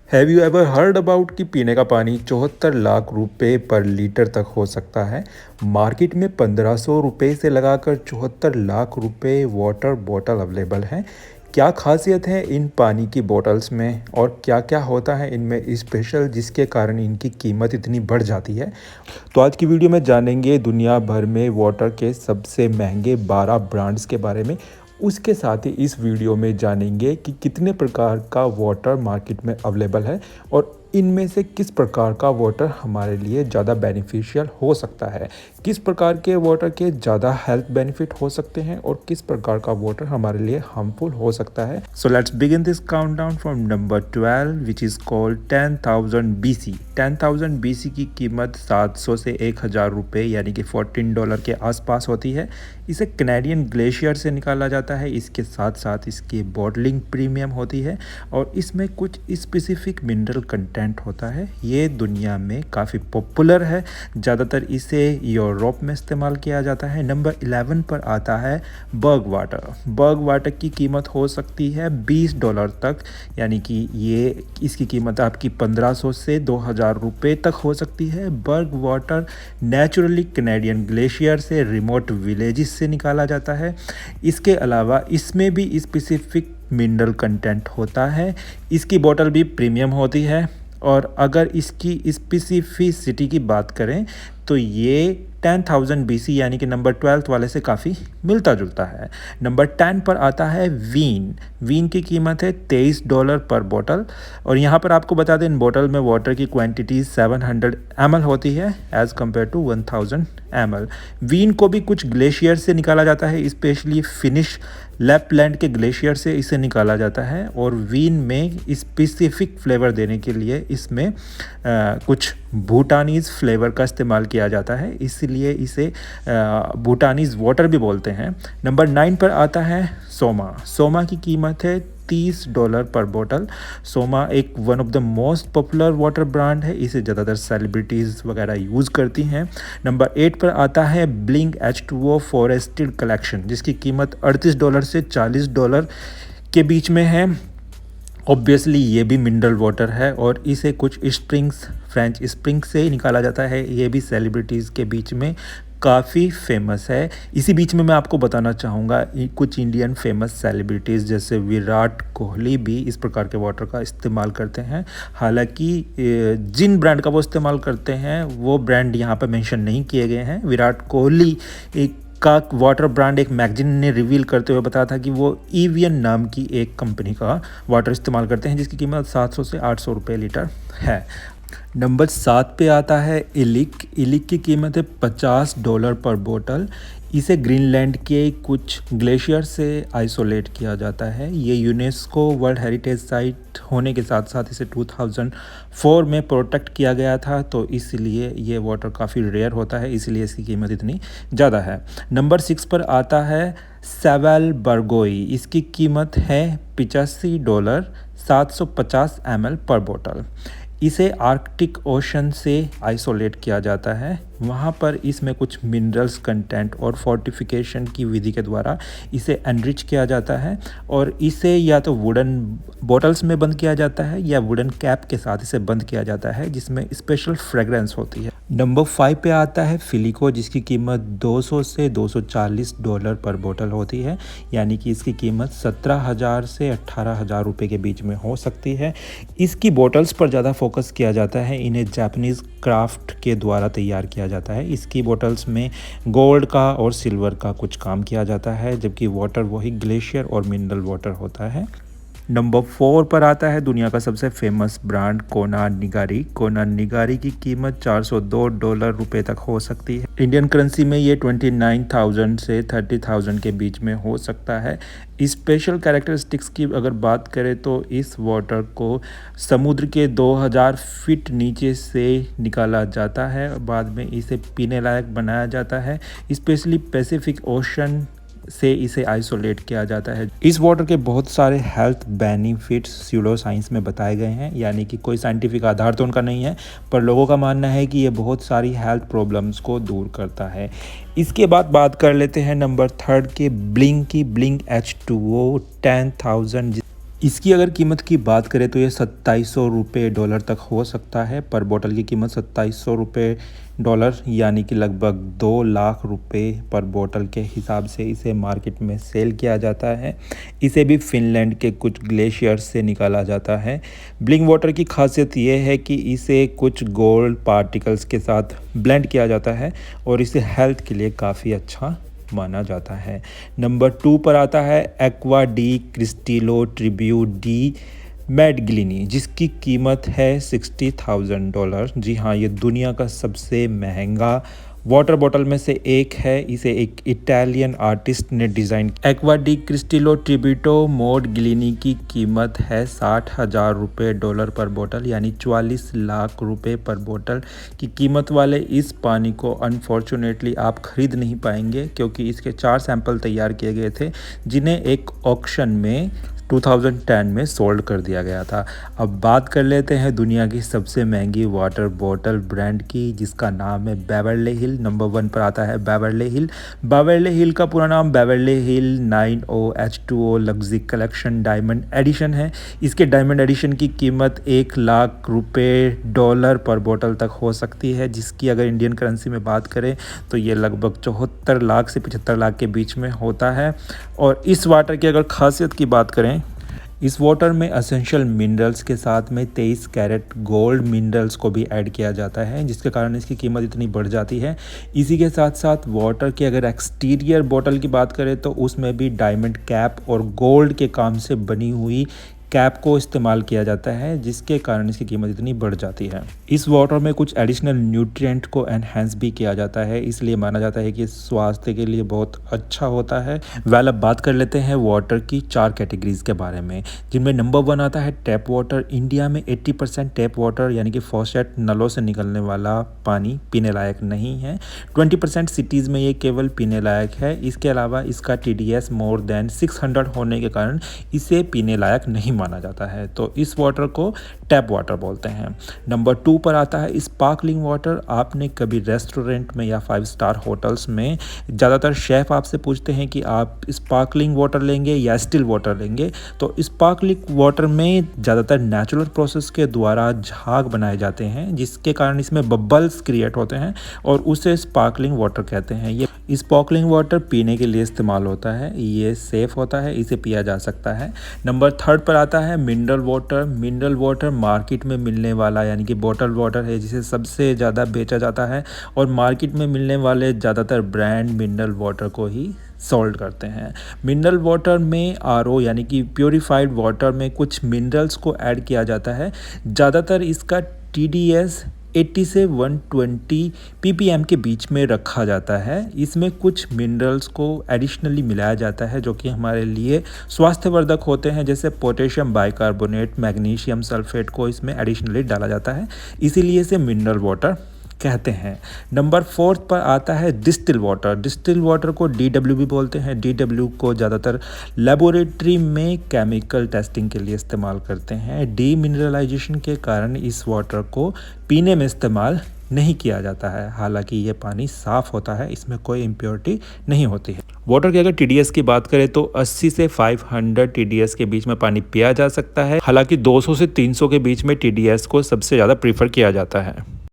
Have you ever heard about कि पीने का पानी 74 लाख रुपए पर लीटर तक हो सकता है। मार्केट में 1500 रुपये से लगाकर 74 लाख रुपए वाटर बॉटल अवेलेबल हैं। क्या खासियत है इन पानी की बोतल्स में और क्या क्या होता है इनमें स्पेशल जिसके कारण इनकी कीमत इतनी बढ़ जाती है। तो आज की वीडियो में जानेंगे दुनिया भर में वाटर के सबसे महंगे 12 ब्रांड्स के बारे में। उसके साथ ही इस वीडियो में जानेंगे कि कितने प्रकार का वाटर मार्केट में अवेलेबल है और इनमें से किस प्रकार का वाटर हमारे लिए ज़्यादा बेनिफिशियल हो सकता है, किस प्रकार के वाटर के ज़्यादा हेल्थ बेनिफिट हो सकते हैं और किस प्रकार का वाटर हमारे लिए हार्मफुल हो सकता है। So let's begin this countdown from number 12 which is called 10,000 BC। 10,000 BC की कीमत 700 से 1,000 रुपये यानी कि $14 के आसपास होती है। इसे कैनेडियन ग्लेशियर से निकाला जाता है। इसके साथ साथ इसकी बॉटलिंग प्रीमियम होती है और इसमें कुछ स्पेसिफिक मिनरल कंटेंट होता है। ये दुनिया में काफ़ी पॉपुलर है, ज़्यादातर इसे यूरोप में इस्तेमाल किया जाता है। नंबर 11 पर आता है बर्ग वाटर। बर्ग वाटर की कीमत हो सकती है $20 तक, यानी कि ये इसकी कीमत आपकी 1500 से 2000 रुपये तक हो सकती है। बर्ग वाटर नेचुरली कैनेडियन ग्लेशियर से रिमोट विलेजेस से निकाला जाता है। इसके अलावा इसमें भी स्पेसिफिक मिनरल कंटेंट होता है। इसकी बोतल भी प्रीमियम होती है और अगर इसकी स्पेसिफिसिटी की बात करें तो ये 10,000 BC यानी कि नंबर 12 वाले से काफ़ी मिलता जुलता है। नंबर 10 पर आता है वीन। वीन की कीमत है $23 पर बोतल और यहाँ पर आपको बता दें इन बोतल में वाटर की क्वांटिटी 700 ml होती है एज़ कम्पेयर टू 1000 ml। वीन को भी कुछ ग्लेशियर से निकाला जाता है, स्पेशली फिनिश लैपलैंड के ग्लेशियर से इसे निकाला जाता है और वीन में स्पेसिफिक फ्लेवर देने के लिए इसमें कुछ भूटानीज़ फ्लेवर का इस्तेमाल किया जाता है, इसलिए इसे भूटानीज़ वाटर भी बोलते हैं। नंबर 9 पर आता है सोमा। सोमा की कीमत है $30 पर बोतल। सोमा एक one of the most popular water brand है, इसे ज़्यादातर सेलिब्रिटीज़ वगैरह यूज़ करती हैं। नंबर 8 पर आता है ब्लिंक H2O फॉरेस्टेड कलेक्शन, जिसकी कीमत $38 से $40 के बीच में है। ऑब्वियसली ये भी मिनरल वाटर है और इसे कुछ स्प्रिंग्स, फ्रेंच स्प्रिंग से निकाला जाता है। ये भी सेलिब्रिटीज़ के बीच में काफ़ी फेमस है। इसी बीच में मैं आपको बताना चाहूँगा कुछ इंडियन फेमस सेलिब्रिटीज़ जैसे विराट कोहली भी इस प्रकार के वाटर का इस्तेमाल करते हैं। हालांकि जिन ब्रांड का वो इस्तेमाल करते हैं वो ब्रांड यहाँ पर मेंशन नहीं किए गए हैं। विराट कोहली का वाटर ब्रांड एक मैगजीन ने रिवील करते हुए बताया था कि वो एवियन नाम की एक कंपनी का वाटर इस्तेमाल करते हैं, जिसकी कीमत 700 से 800 रुपये लीटर है। नंबर 7 पे आता है इलिक। इलिक की कीमत है $50 पर बोतल। इसे ग्रीनलैंड के कुछ ग्लेशियर से आइसोलेट किया जाता है। ये यूनेस्को वर्ल्ड हेरिटेज साइट होने के साथ साथ इसे 2004 में प्रोटेक्ट किया गया था, तो इसलिए ये वाटर काफ़ी रेयर होता है, इसलिए इसकी कीमत इतनी ज़्यादा है। नंबर 6 पर आता है सेवेल बर्गोई। इसकी कीमत है $85, 750 ml पर बोतल। इसे आर्कटिक ओशन से आइसोलेट किया जाता है, वहाँ पर इसमें कुछ मिनरल्स कंटेंट और फोर्टिफिकेशन की विधि के द्वारा इसे एनरिच किया जाता है और इसे या तो वुडन बॉटल्स में बंद किया जाता है या वुडन कैप के साथ इसे बंद किया जाता है, जिसमें स्पेशल फ्रेगरेंस होती है। नंबर 5 पे आता है फिलिको, जिसकी कीमत $200 से $240 पर बोतल होती है, यानी कि इसकी कीमत 17,000 से 18,000 रुपये के बीच में हो सकती है। इसकी बोतल्स पर ज़्यादा फोकस किया जाता है, इन्हें जापानीज़ क्राफ्ट के द्वारा तैयार किया जाता है। इसकी बोतल्स में गोल्ड का और सिल्वर का कुछ काम किया जाता है, जबकि वाटर वही ग्लेशियर और मिनरल वाटर होता है। नंबर 4 पर आता है दुनिया का सबसे फेमस ब्रांड कोना निगारी। कोना निगारी की कीमत $402 रुपये तक हो सकती है। इंडियन करेंसी में ये 29,000 से 30,000 के बीच में हो सकता है। स्पेशल कैरेक्टरिस्टिक्स की अगर बात करें तो इस वाटर को समुद्र के 2000 फीट नीचे से निकाला जाता है, बाद में इसे पीने लायक बनाया जाता है। स्पेशली पैसिफिक ओशन से इसे आइसोलेट किया जाता है। इस वाटर के बहुत सारे हेल्थ बेनिफिट्स स्यूडो साइंस में बताए गए हैं, यानी कि कोई साइंटिफिक आधार तो उनका नहीं है, पर लोगों का मानना है कि ये बहुत सारी हेल्थ प्रॉब्लम्स को दूर करता है। इसके बाद बात कर लेते हैं नंबर 3 के ब्लिंक की। ब्लिंक H2O 10,000 इसकी अगर कीमत की बात करें तो ये 2700 रुपये डॉलर तक हो सकता है। पर बोतल की कीमत 2700 रुपये डॉलर यानी कि लगभग 2 लाख रुपए पर बोतल के हिसाब से इसे मार्केट में सेल किया जाता है। इसे भी फिनलैंड के कुछ ग्लेशियर्स से निकाला जाता है। ब्लिंग वाटर की खासियत ये है कि इसे कुछ गोल्ड पार्टिकल्स के साथ ब्लेंड किया जाता है और इसे हेल्थ के लिए काफ़ी अच्छा माना जाता है। नंबर 2 पर आता है एक्वा डी क्रिस्टिलो ट्रिब्यूट डी मैडगिलिनी, जिसकी कीमत है $60,000। जी हाँ, ये दुनिया का सबसे महंगा वाटर बॉटल में से एक है। इसे एक इटालियन आर्टिस्ट ने डिज़ाइन। एक्वा डी क्रिस्टिलो ट्रिब्यूटो मोड गिलिनी की कीमत है $60,000 डॉलर पर बोतल यानी 44 लाख रुपए पर बोतल की कीमत वाले इस पानी को अनफॉर्चुनेटली आप ख़रीद नहीं पाएंगे, क्योंकि इसके 4 सैंपल तैयार किए गए थे जिन्हें एक ऑक्शन में 2010 में सोल्ड कर दिया गया था। अब बात कर लेते हैं दुनिया की सबसे महंगी वाटर बॉटल ब्रांड की, जिसका नाम है बेवर्ली हिल। नंबर 1 पर आता है बेवर्ली हिल। बेवर्ली हिल का पूरा नाम Beverly Hill 9OH2O luxury collection diamond edition है। इसके डायमंड एडिशन की कीमत 1 लाख रुपए डॉलर पर बोतल तक हो सकती है, जिसकी अगर इंडियन करेंसी में बात करें तो ये लगभग 74 लाख से 75 लाख के बीच में होता है। और इस वाटर की अगर खासियत की बात करें, इस वाटर में एसेंशियल मिनरल्स के साथ में 23 कैरेट गोल्ड मिनरल्स को भी ऐड किया जाता है, जिसके कारण इसकी कीमत इतनी बढ़ जाती है। इसी के साथ साथ वाटर की अगर एक्सटीरियर बोतल की बात करें तो उसमें भी डायमंड कैप और गोल्ड के काम से बनी हुई कैप को इस्तेमाल किया जाता है, जिसके कारण इसकी कीमत इतनी बढ़ जाती है। इस वाटर में कुछ एडिशनल न्यूट्रिएंट को एनहेंस भी किया जाता है, इसलिए माना जाता है कि स्वास्थ्य के लिए बहुत अच्छा होता है। अब बात कर लेते हैं वाटर की 4 कैटेगरीज के बारे में, जिनमें नंबर 1 आता है टैप वाटर। इंडिया में 80% टैप वाटर यानी कि फॉसेट नलों से निकलने वाला पानी पीने लायक नहीं है। 20% सिटीज़ में ये केवल पीने लायक है। इसके अलावा इसका TDS मोर देन 600 होने के कारण इसे पीने लायक नहीं माना जाता है, तो इस वाटर को टैप वाटर बोलते हैं। नंबर 2 पर आता है स्पार्कलिंग वाटर। आपने कभी रेस्टोरेंट में या 5 स्टार होटल्स में ज़्यादातर शेफ़ आपसे पूछते हैं कि आप स्पार्कलिंग वाटर लेंगे या स्टिल वाटर लेंगे, तो स्पार्कलिंग वाटर में ज़्यादातर नेचुरल प्रोसेस के द्वारा झाग बनाए जाते हैं, जिसके कारण इसमें बबल्स क्रिएट होते हैं और उसे स्पार्कलिंग वाटर कहते हैं। ये स्पार्कलिंग वाटर पीने के लिए इस्तेमाल होता है, ये सेफ़ होता है, इसे पिया जा सकता है। नंबर 3 पर आता है mineral water. Mineral water market में मिलने वाला यानी कि बॉटल वाटर है, जिसे सबसे ज़्यादा बेचा जाता है और मार्केट में मिलने वाले ज़्यादातर ब्रांड मिनरल वाटर को ही सोल्ड करते हैं। मिनरल वाटर में RO यानी कि प्योरीफाइड वाटर में कुछ मिनरल्स को ऐड किया जाता है। ज़्यादातर इसका TDS 80 से 120 ppm के बीच में रखा जाता है। इसमें कुछ मिनरल्स को एडिशनली मिलाया जाता है जो कि हमारे लिए स्वास्थ्यवर्धक होते हैं, जैसे पोटेशियम बाइकार्बोनेट, मैग्नीशियम सल्फेट को इसमें एडिशनली डाला जाता है, इसीलिए इसे मिनरल वाटर कहते हैं। नंबर 4 पर आता है डिस्टिल वाटर। डिस्टिल वाटर को DW भी बोलते हैं। DW को ज़्यादातर लेबोरेटरी में केमिकल टेस्टिंग के लिए इस्तेमाल करते हैं। डीमिनरलाइजेशन के कारण इस वाटर को पीने में इस्तेमाल नहीं किया जाता है, हालांकि ये पानी साफ़ होता है, इसमें कोई इम्प्योरिटी नहीं होती है। वाटर की अगर TDS की बात करें तो 80 से 500 TDS के बीच में पानी पिया जा सकता है, हालांकि 200 से 300 के बीच में TDS को सबसे ज़्यादा प्रीफर किया जाता है।